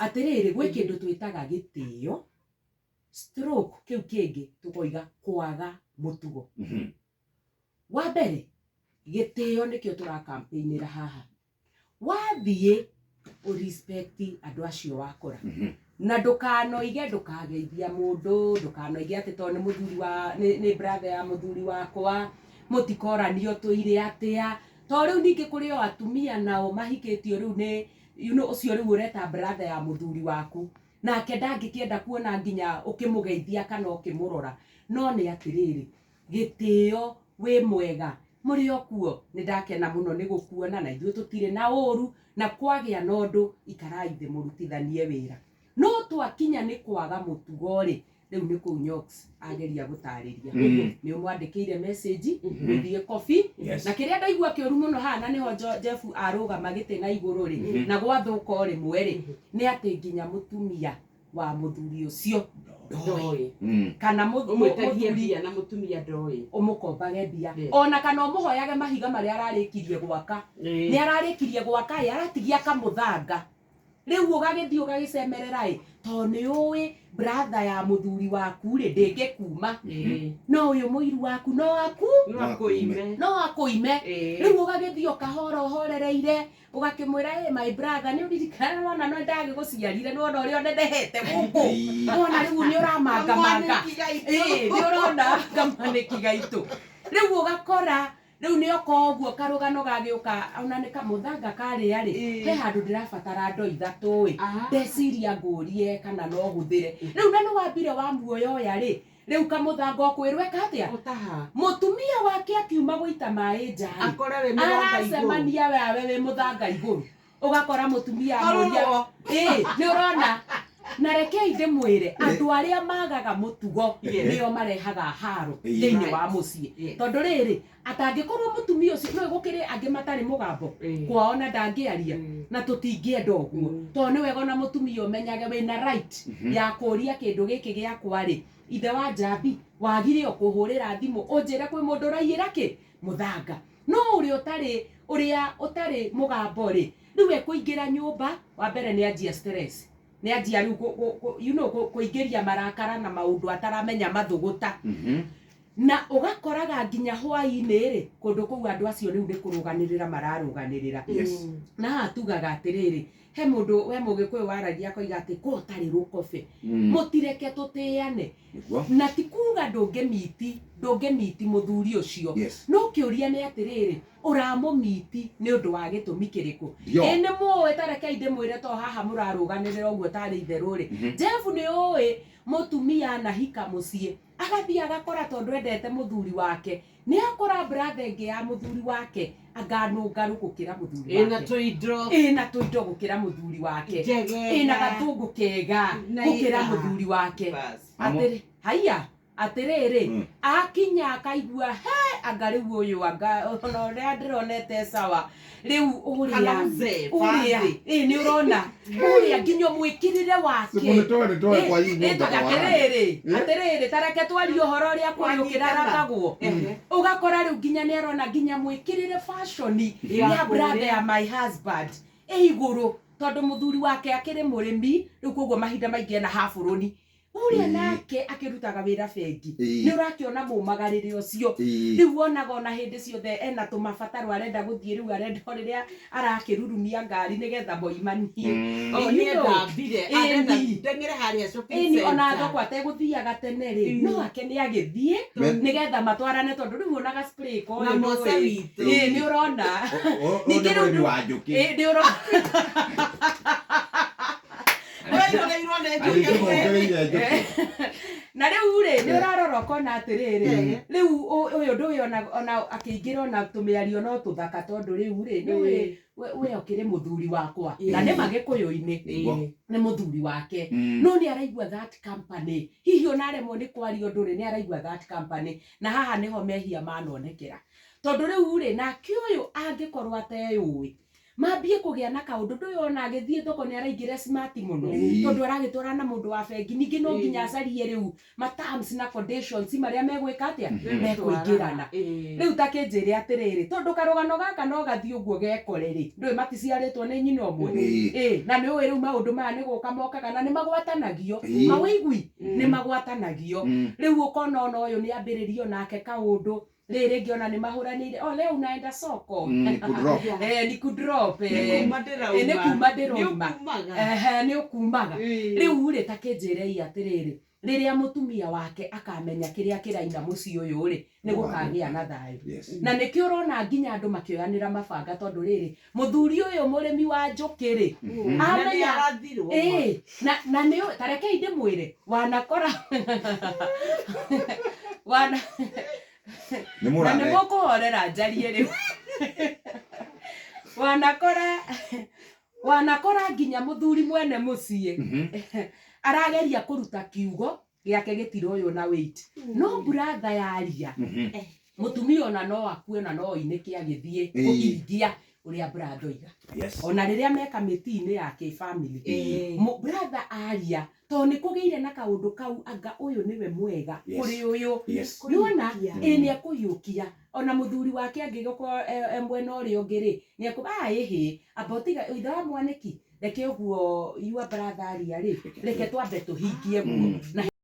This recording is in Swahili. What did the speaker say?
atiriri gwe kindu twitaga gitio stroke kiu kingi tukoiga kwaga mutugo wa mbere gitio nikio tura campaignira haha wathie o respect andu acio wakora na ndukanoige ndukageithia mundu ndukanoige ati to ni muthuri wa ni brother ya muthuri wakwa mutikoranio tuire atia to riu ningi kuri o atumia nao mahikitio riu ni ucio riu ureta brother ya muthuri waku nake ndangikienda kuona nginya ukimugeithia kana ukimurora no ni atiriri gitio we mwega muri okuo ni ndakena muno ni gukuona na ithuĩ tutire na uru na kwagia nondu ikarai thi murutithanie wira no twakinya ni kwaga mutugo ri riu ni ku Nyox ageria gutariria ni umwandikire message thie coffee na kiria ndaigua kioru muno hana niho Jeff aruga magite na iguru ri na gwathuka ri mweri ni ati nginya mutumia wa muthuri ucio ndoi kana muthuri na mutumia ndoi umukombage bia ona kana umuhoyage mahiga mari ararikirie gwaka ni ararikirie gwaka aratigia kamuthanga riu ugagithii ugagicemerera to ni uwi brother ya muthuri waku ri ndingikuma no uyu muiru waku no akuime riu ugagithii ukahora uhorereire ugakimwira my brother ni uririkana wona no ndagi guciarire no uri ondehete guku wona riu ni uramanga ni urona kamaniki gaitu riu ugakora riu ni okoguo karugano gagiuka ona ni kamuthanga kari ari he handu ndirabatara ndo ithatu ndeciria ngurie kana no guthire riu na no wambire wa muoyo ya ri riu kamuthanga okwirwe katia mutumia wake akiuma guita mai njari aracemania wewe muthanga iguru ugakora mutumia amuria ni urona na rekei ndimwire andu aria magaga mutugo nio marehaga haro thiini wa mucii tondu riri atangikorwo mutumia ucio no gukire angi matari mugambo kwaona ndangiaria na tutingienda uguo to ni wega na mutumia umenyage wina right ya kuria kindu giki giakwa ri ithe wa njambi wagire okuhurira thimu unjire kwi mundu raiyira ki muthanga no uria utari mugambo ri riu ekuingira nyumba wa mbere ni anjia stress ni anjia riu kuingiria marakara na maundu ataramenya mathuguta na ugakoraga nginya hwaini ri kundu kuu andu acio riu ni kuruganirira mararuganirira na atugaga atiriri he mundu we mugikuyu waragia koiga ati ko tari rukobe mutireke tutiane na tikuga ndungimiti muthuri ucio no kiuria ni atiriri uramumiti ni undu wa gitumi kiriku ni muwe tarekei ndimwire to haha muraruganirira uguo tari itheru ri Jeff ni uwe mutumia na hika mucii agathii agakora tondu endete muthuri wake ni akora brother ingi ya muthuri wake aganungaru gukira muthuri wake na tuindo gukira muthuri wake na gatungu kega gukira muthuri wake atiri haya atiriri akinya akaigua he anga riu uyu anga ona uria ndironete sawa riu uria ni urona uria nginya mwikirire wake atiriri tareke twari uhoro uria kuriukira rakagwo ugakora riu nginya ni arona nginya mwikirire fashion ya brother ya my husband iguru tondu muthuri wake akiri murimi riu koguo mahinda maingi na haburuni uria nake akirutaga wira bengi ni urakiona mumagarire ucio riu wonaga ona hindi ciothe ena tumabataro arenda guthie riu arenda riria arakirurumia ngari nigetha moimanie ni ndambire arenda ndengere haria shopping center ona thoko ateguthiaga tene ri no ake ni agithie nigetha matwarane tondu riu onaga spray ko na moca witu ni urona ni wa njuki ni urona na riu ri ni uraroroka na atiriri riu uyu ndu ona akiingira na tumiario no tuthaka tondu riu ri ni we okire muthuri wakwa na ni magikuyu-ini ni muthuri wake no ni araigua that company hihi ona aremwo ni kwaria undu ri ni araigua that company na haha niho mehia manonekera tondu riu ri na kiuyu angikorwo ateyui mambie kugia na kaundu nduyona agithie thoko ni araingire smart muno tondu aragitwara na mundu wa bengi ningi no nginya acarie riu ma terms na conditions maria megwika atia mekuingirana riu takinjire atiriri tondu karugano gaka no gathie uguo gekore ri ndui maticiaritwo ni nyina omwe na ni uwi riu maundu maya ni guka mokaga na ni magwatanagio maweigui ni magwatanagio riu ukona ona uyu ni ambiririo nake kaundu riri ngiona ni mahuranire leo unaenda soko ni kudrop ni kumadirauma ni ukumaga riu ri takinjire atiriri riria mutumia wake akamenya kiria kiraina muci uyu ri ni gukagia na thayu na nikio urona nginya andu makioyanira mabanga tondu riri muthuri uyu murimi wa njuki ri amenya na ni tarekei ndimwire wanakora wana na nä må kå horera njarie rä wanakora nginya må thuri mwene må ciä arageria kå ruta kiugo gä ake gä tira å yå na weight no bratha yaria må tumia ona no akue na no inä kä agä thiä kå hingia å rä a bratha oiga ona rä rä a meka mä tii-inä ya kä family bratha aria to nä kå gä ire na kaå kau anga å yå nä we mwega kå rä å yå nona nä ekå yå kia ona må thuri wake angä gå mwena å rä å ngä rä nä ekå hä ambotiga ithe wa mwanä ki reke å guo yua bratha aria rä reke twambe tå hingie guo